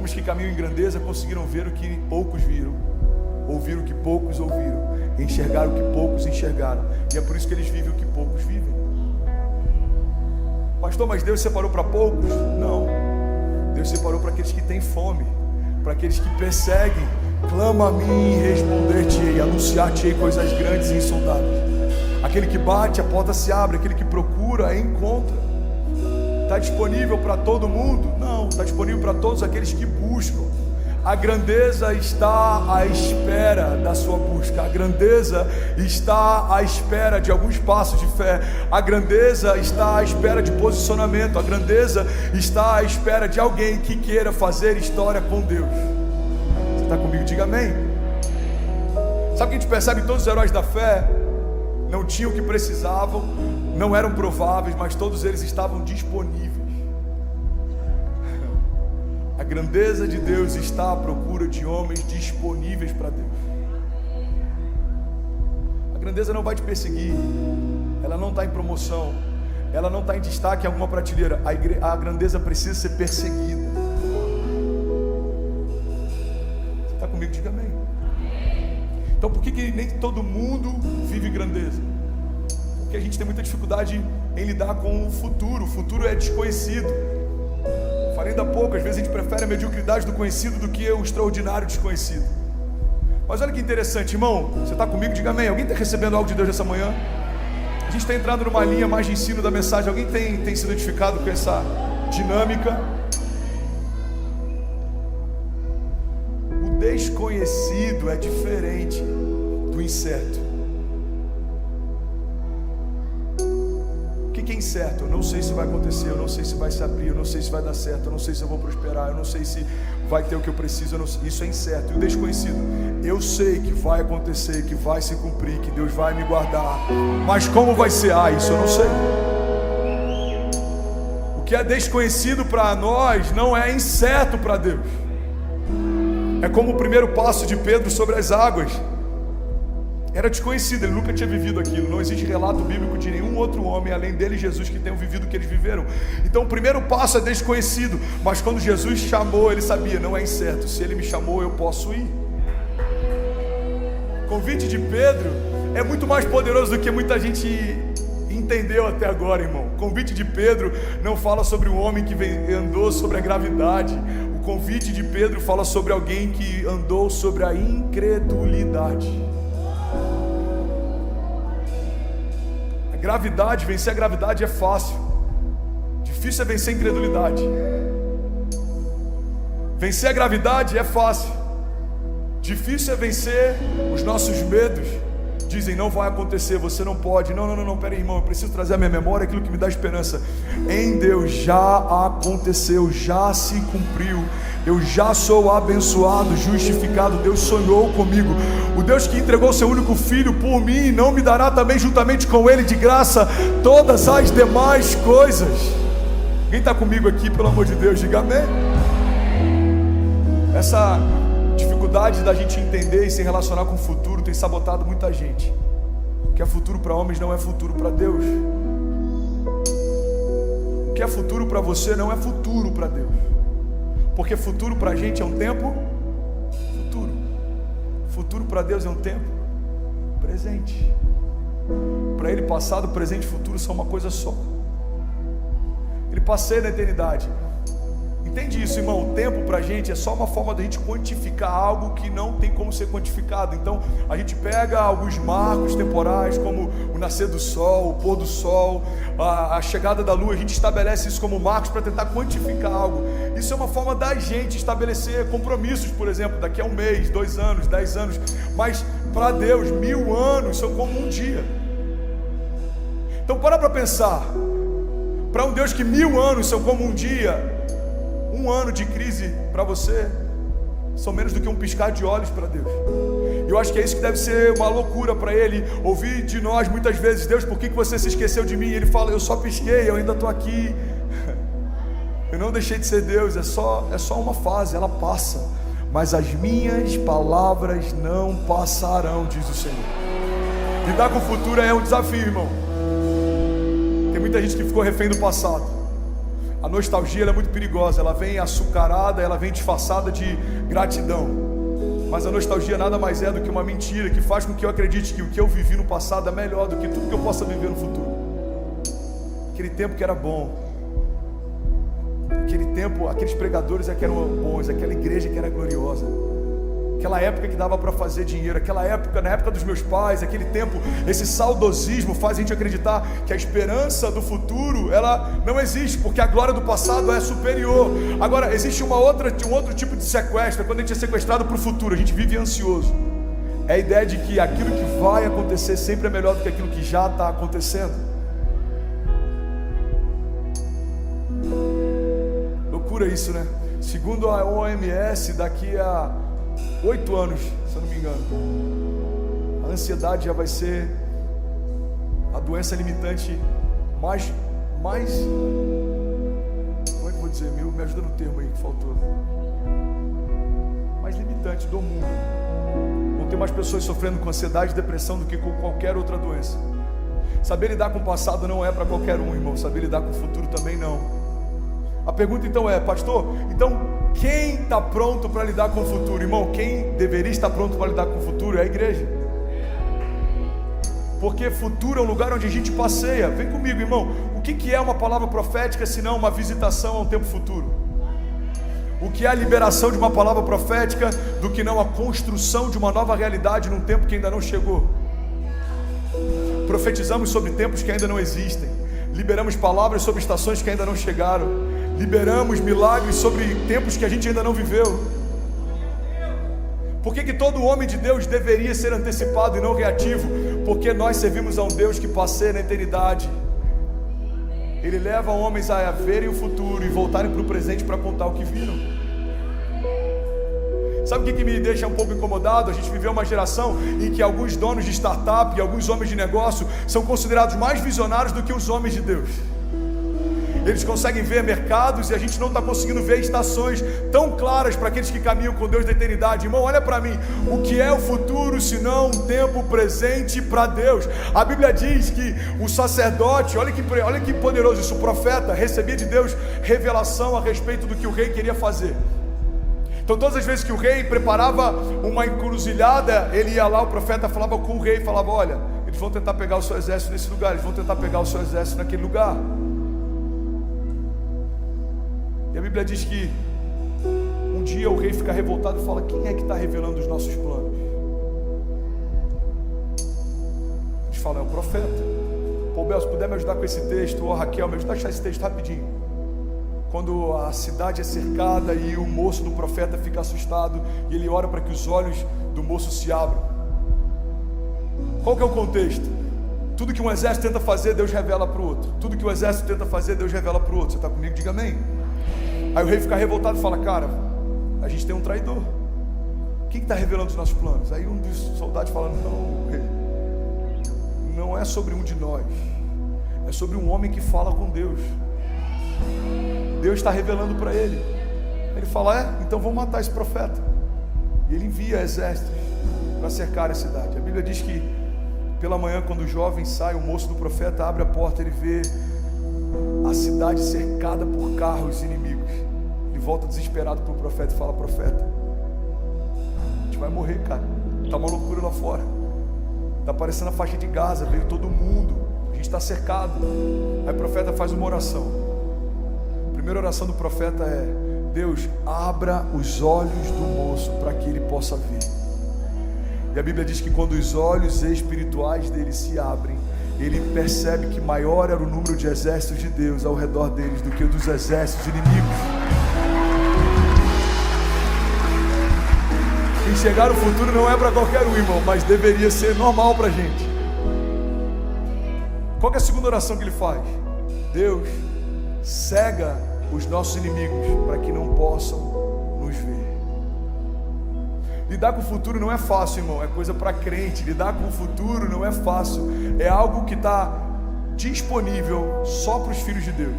Homens que caminham em grandeza conseguiram ver o que poucos viram, ouvir o que poucos ouviram, enxergar o que poucos enxergaram. E é por isso que eles vivem o que poucos vivem. Pastor, mas Deus separou para poucos? Não. Deus separou para aqueles que têm fome, para aqueles que perseguem. Clama a mim e responder-te-ei, anunciar-te-ei coisas grandes e insondáveis. Aquele que bate, a porta se abre. Aquele que procura, encontra. Está disponível para todo mundo? Não, está disponível para todos aqueles que buscam. A grandeza está à espera da sua busca. A grandeza está à espera de alguns passos de fé. A grandeza está à espera de posicionamento. A grandeza está à espera de alguém que queira fazer história com Deus. Você está comigo? Diga amém. Sabe o que a gente percebe? Todos os heróis da fé não tinham o que precisavam, não eram prováveis, mas todos eles estavam disponíveis. A grandeza de Deus está à procura de homens disponíveis para Deus. A grandeza não vai te perseguir, ela não está em promoção, ela não está em destaque em alguma prateleira. A grandeza precisa ser perseguida. Você está comigo? Diga amém. Então por que nem todo mundo vive grandeza? Porque a gente tem muita dificuldade em lidar com o futuro. O futuro é desconhecido. Falei ainda há pouco, às vezes a gente prefere a mediocridade do conhecido do que o extraordinário desconhecido. Mas olha que interessante, irmão. Você está comigo? Diga amém. Alguém está recebendo algo de Deus nessa manhã? A gente está entrando numa linha mais de ensino da mensagem. Alguém tem sido edificado com essa dinâmica? O desconhecido é diferente do incerto. O que é incerto? Eu não sei se vai acontecer, eu não sei se vai se abrir, eu não sei se vai dar certo, eu não sei se eu vou prosperar, eu não sei se vai ter o que eu preciso, isso é incerto. E o desconhecido? Eu sei que vai acontecer, que vai se cumprir, que Deus vai me guardar, mas como vai ser? Isso eu não sei. O que é desconhecido para nós não é incerto para Deus. É como o primeiro passo de Pedro sobre as águas. Era desconhecido, ele nunca tinha vivido aquilo. Não existe relato bíblico de nenhum outro homem além dele e Jesus que tenham vivido o que eles viveram. Então o primeiro passo é desconhecido, mas quando Jesus chamou, ele sabia, não é incerto. Se ele me chamou, eu posso ir. O convite de Pedro é muito mais poderoso do que muita gente entendeu até agora, irmão. O convite de Pedro não fala sobre um homem que andou sobre a gravidade. O convite de Pedro fala sobre alguém que andou sobre a incredulidade. Gravidade, vencer a gravidade é fácil. Difícil é vencer a incredulidade. Vencer a gravidade é fácil. Difícil é vencer os nossos medos. Dizem, não vai acontecer, você não pode. Não, pera aí, irmão, eu preciso trazer à minha memória aquilo que me dá esperança. Em Deus já aconteceu, já se cumpriu. Eu já sou abençoado, justificado. Deus sonhou comigo. O Deus que entregou seu único filho por mim, não me dará também juntamente com ele de graça todas as demais coisas? Quem está comigo aqui, pelo amor de Deus, diga amém. Essa dificuldade da gente entender e se relacionar com o futuro tem sabotado muita gente. O que é futuro para homens não é futuro para Deus. O que é futuro para você não é futuro para Deus. Porque futuro para a gente é um tempo futuro. Futuro para Deus é um tempo presente. Para Ele, passado, presente e futuro são uma coisa só. Ele passeia na eternidade. Entende isso, irmão? O tempo para a gente é só uma forma de a gente quantificar algo que não tem como ser quantificado. Então a gente pega alguns marcos temporais, como o nascer do sol, o pôr do sol, a chegada da lua. A gente estabelece isso como marcos para tentar quantificar algo. Isso é uma forma da gente estabelecer compromissos, por exemplo, daqui a um mês, 2 anos, 10 anos. Mas para Deus, 1000 anos são como um dia. Então para pensar. Para um Deus que 1000 anos são como um dia, 1 ano de crise para você são menos do que um piscar de olhos para Deus. Eu acho que é isso que deve ser uma loucura para Ele ouvir de nós muitas vezes: Deus, por que você se esqueceu de mim? E Ele fala: eu só pisquei, eu ainda estou aqui. Eu não deixei de ser Deus, é só uma fase, ela passa, mas as minhas palavras não passarão, diz o Senhor. Lidar com o futuro é um desafio, irmão. Tem muita gente que ficou refém do passado. A nostalgia ela é muito perigosa, ela vem açucarada, ela vem disfarçada de gratidão. Mas a nostalgia nada mais é do que uma mentira que faz com que eu acredite que o que eu vivi no passado é melhor do que tudo que eu possa viver no futuro. Aquele tempo que era bom, aquele tempo, aqueles pregadores que eram bons, aquela igreja que era gloriosa, aquela época que dava para fazer dinheiro, aquela época, na época dos meus pais, aquele tempo, esse saudosismo faz a gente acreditar que a esperança do futuro, ela não existe, porque a glória do passado é superior. Agora, existe um outro tipo de sequestro, quando a gente é sequestrado para o futuro, a gente vive ansioso. É a ideia de que aquilo que vai acontecer sempre é melhor do que aquilo que já está acontecendo. Loucura isso, né? Segundo a OMS, daqui a 8 anos, se eu não me engano, a ansiedade já vai ser a doença limitante mais como é que eu vou dizer? Me ajuda no termo aí que faltou. Mais limitante do mundo. Vão ter mais pessoas sofrendo com ansiedade e depressão do que com qualquer outra doença. Saber lidar com o passado não é para qualquer um, irmão. Saber lidar com o futuro também não. A pergunta então é, pastor, então quem está pronto para lidar com o futuro? Irmão, quem deveria estar pronto para lidar com o futuro é a igreja. Porque futuro é um lugar onde a gente passeia. Vem comigo, irmão. O que é uma palavra profética se não uma visitação a um tempo futuro? O que é a liberação de uma palavra profética do que não a construção de uma nova realidade num tempo que ainda não chegou? Profetizamos sobre tempos que ainda não existem. Liberamos palavras sobre estações que ainda não chegaram. Liberamos milagres sobre tempos que a gente ainda não viveu. Por que todo homem de Deus deveria ser antecipado e não reativo? Porque nós servimos a um Deus que passeia na eternidade. Ele leva homens a verem o futuro e voltarem para o presente para contar o que viram. Sabe o que me deixa um pouco incomodado? A gente viveu uma geração em que alguns donos de startup e alguns homens de negócio são considerados mais visionários do que os homens de Deus. Eles conseguem ver mercados e a gente não está conseguindo ver estações tão claras para aqueles que caminham com Deus da eternidade. Irmão, olha para mim, o que é o futuro se não um tempo presente para Deus? A Bíblia diz que o sacerdote, olha que poderoso isso, o profeta recebia de Deus revelação a respeito do que o rei queria fazer. Então todas as vezes que o rei preparava uma encruzilhada, ele ia lá, o profeta falava com o rei, falava, olha, eles vão tentar pegar o seu exército nesse lugar, eles vão tentar pegar o seu exército naquele lugar. E a Bíblia diz que um dia o rei fica revoltado e fala, quem é que está revelando os nossos planos? Eles falam, é o profeta. Pô, Bel, se puder me ajudar com esse texto, ou Raquel, me ajudar a achar esse texto rapidinho. Quando a cidade é cercada e o moço do profeta fica assustado e ele ora para que os olhos do moço se abram. Qual que é o contexto? Tudo que um exército tenta fazer, Deus revela para o outro. Tudo que o exército tenta fazer, Deus revela para o outro. Você está comigo? Diga amém. Aí o rei fica revoltado e fala, cara, a gente tem um traidor. Quem está revelando os nossos planos? Aí um dos soldados fala, não, rei, não é sobre um de nós, é sobre um homem que fala com Deus. Deus está revelando para ele. Ele fala, então vamos matar esse profeta. E ele envia exércitos para cercar a cidade. A Bíblia diz que pela manhã, quando o jovem sai, o moço do profeta abre a porta, ele vê a cidade cercada por carros inimigos. Ele volta desesperado para o profeta e fala, profeta, a gente vai morrer, cara, está uma loucura lá fora, está parecendo a faixa de Gaza, veio todo mundo, a gente está cercado. Aí o profeta faz uma oração. A primeira oração do profeta é, Deus, abra os olhos do moço para que ele possa ver. E a Bíblia diz que quando os olhos espirituais dele se abrem, ele percebe que maior era o número de exércitos de Deus ao redor deles do que o dos exércitos inimigos. Enxergar o futuro não é para qualquer um, irmão, mas deveria ser normal para a gente. Qual que é a segunda oração que ele faz? Deus, cega os nossos inimigos para que não possam nos ver. Lidar com o futuro não é fácil, irmão, é coisa para crente. Lidar com o futuro não é fácil, é algo que está disponível só para os filhos de Deus.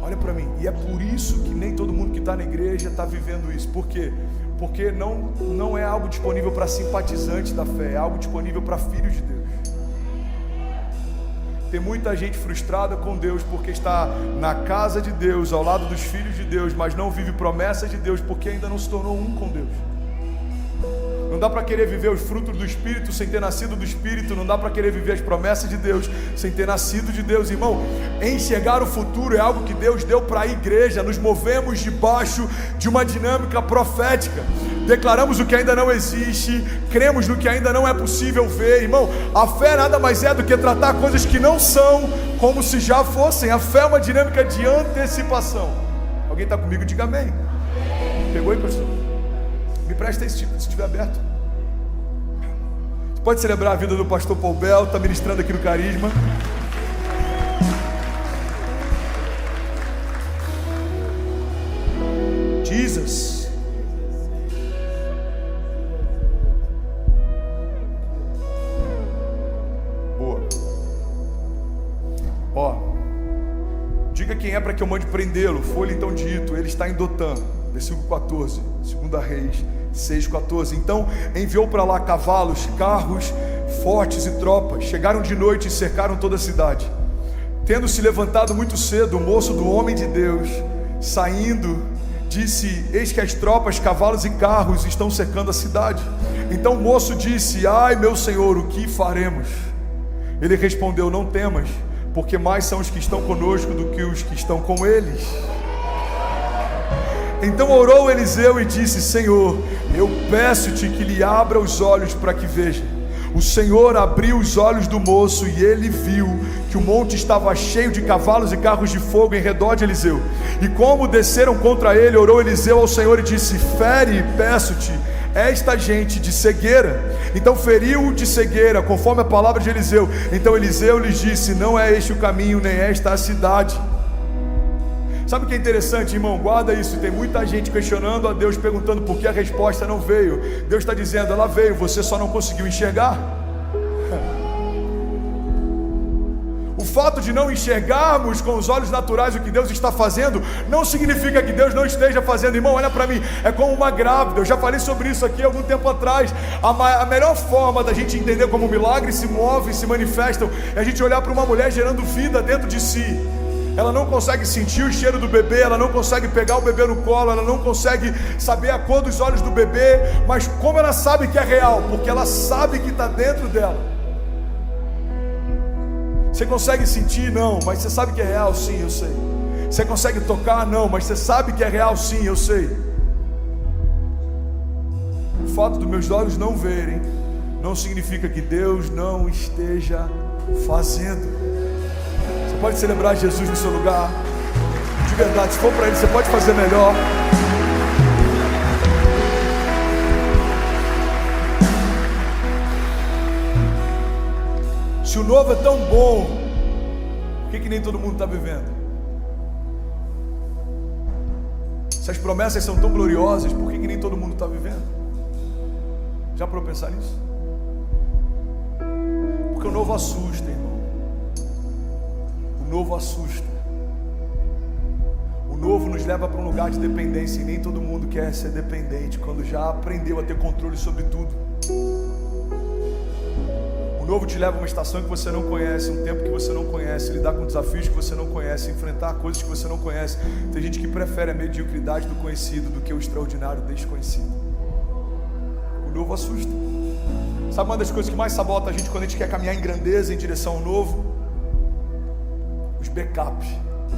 Olha para mim, e é por isso que nem todo mundo que está na igreja está vivendo isso. Por quê? Porque não é algo disponível para simpatizantes da fé, é algo disponível para filhos de Deus. Tem muita gente frustrada com Deus porque está na casa de Deus, ao lado dos filhos de Deus, mas não vive promessas de Deus porque ainda não se tornou um com Deus. Não dá para querer viver os frutos do Espírito sem ter nascido do Espírito. Não dá para querer viver as promessas de Deus sem ter nascido de Deus. Irmão, enxergar o futuro é algo que Deus deu para a igreja. Nos movemos debaixo de uma dinâmica profética. Declaramos o que ainda não existe, cremos no que ainda não é possível ver. Irmão, a fé nada mais é do que tratar coisas que não são como se já fossem. A fé é uma dinâmica de antecipação. Alguém está comigo? Diga amém. Pegou aí, pastor? Me presta esse tipo, se estiver aberto. Você pode celebrar a vida do pastor Paul Bell, está ministrando aqui no Carisma. Jesus. Boa. Ó, diga quem é para que eu mande prendê-lo. Foi-lhe então dito, ele está em Dotã. Versículo 14, 2 Reis 6,14. Então enviou para lá cavalos, carros fortes e tropas. Chegaram de noite e cercaram toda a cidade. Tendo se levantado muito cedo, o moço do homem de Deus, saindo, disse: eis que as tropas, cavalos e carros estão cercando a cidade. Então o moço disse: ai, meu senhor, o que faremos? Ele respondeu: não temas, porque mais são os que estão conosco do que os que estão com eles. Então orou Eliseu e disse: Senhor, eu peço-te que lhe abra os olhos para que veja. O Senhor abriu os olhos do moço e ele viu que o monte estava cheio de cavalos e carros de fogo em redor de Eliseu. E como desceram contra ele, orou Eliseu ao Senhor e disse: fere, peço-te, esta gente de cegueira. Então feriu de cegueira, conforme a palavra de Eliseu. Então Eliseu lhes disse: não é este o caminho, nem esta a cidade. Sabe o que é interessante, irmão? Guarda isso. Tem muita gente questionando a Deus, perguntando por que a resposta não veio. Deus está dizendo: ela veio, você só não conseguiu enxergar. O fato de não enxergarmos com os olhos naturais o que Deus está fazendo não significa que Deus não esteja fazendo. Irmão, olha para mim, é como uma grávida. Eu já falei sobre isso aqui há algum tempo atrás. A melhor forma da gente entender como milagres se movem, se manifestam, é a gente olhar para uma mulher gerando vida dentro de si. Ela não consegue sentir o cheiro do bebê, ela não consegue pegar o bebê no colo, ela não consegue saber a cor dos olhos do bebê, mas como ela sabe que é real? Porque ela sabe que está dentro dela. Você consegue sentir? Não, mas você sabe que é real? Sim, eu sei. Você consegue tocar? Não, mas você sabe que é real? Sim, eu sei. O fato dos meus olhos não verem não significa que Deus não esteja fazendo. Você pode celebrar Jesus no seu lugar. De verdade, se for para Ele, você pode fazer melhor. Se o novo é tão bom, por que nem todo mundo está vivendo? Se as promessas são tão gloriosas, por que nem todo mundo está vivendo? Já parou para pensar nisso? Porque o novo assusta, irmão. O novo assusta. O novo nos leva para um lugar de dependência, e nem todo mundo quer ser dependente quando já aprendeu a ter controle sobre tudo. O novo te leva a uma estação que você não conhece, um tempo que você não conhece, lidar com desafios que você não conhece, enfrentar coisas que você não conhece. Tem gente que prefere a mediocridade do conhecido do que o extraordinário desconhecido. O novo assusta. Sabe uma das coisas que mais sabota a gente quando a gente quer caminhar em grandeza, em direção ao novo? Os backups.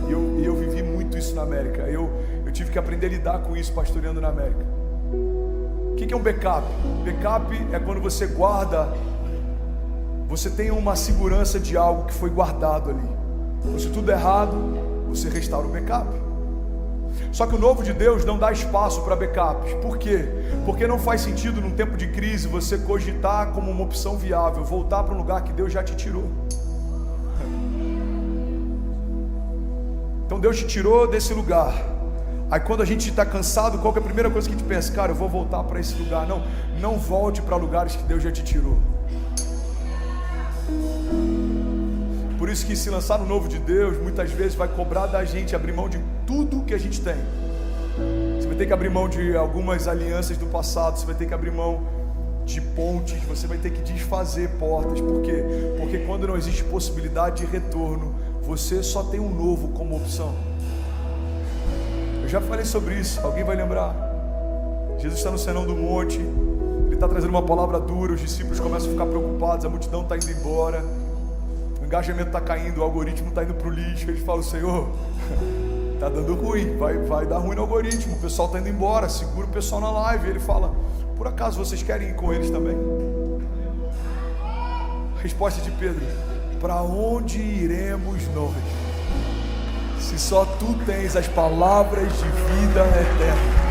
E eu vivi muito isso na América. Eu tive que aprender a lidar com isso pastoreando na América. O que é um backup? Backup é quando você guarda, você tem uma segurança de algo que foi guardado ali. Se tudo der errado, você restaura o backup. Só que o novo de Deus não dá espaço para backups. Por quê? Porque não faz sentido num tempo de crise você cogitar como uma opção viável voltar para um lugar que Deus já te tirou. Então Deus te tirou desse lugar. Aí quando a gente está cansado, qual que é a primeira coisa que a gente pensa? Cara, eu vou voltar para esse lugar. Não volte para lugares que Deus já te tirou. Por isso que se lançar no novo de Deus, muitas vezes vai cobrar da gente abrir mão de tudo que a gente tem. Você vai ter que abrir mão de algumas alianças do passado. Você vai ter que abrir mão de pontes, você vai ter que desfazer portas. Por quê? Porque quando não existe possibilidade de retorno, você só tem um novo como opção. Eu já falei sobre isso, alguém vai lembrar? Jesus está no Sermão do Monte, ele está trazendo uma palavra dura, os discípulos começam a ficar preocupados, a multidão está indo embora, o engajamento está caindo, o algoritmo está indo para o lixo. Eles falam: Senhor, está dando ruim, vai dar ruim no algoritmo, o pessoal está indo embora, segura o pessoal na live. Ele fala: por acaso vocês querem ir com eles também? Resposta de Pedro: para onde iremos nós, se só tu tens as palavras de vida eterna?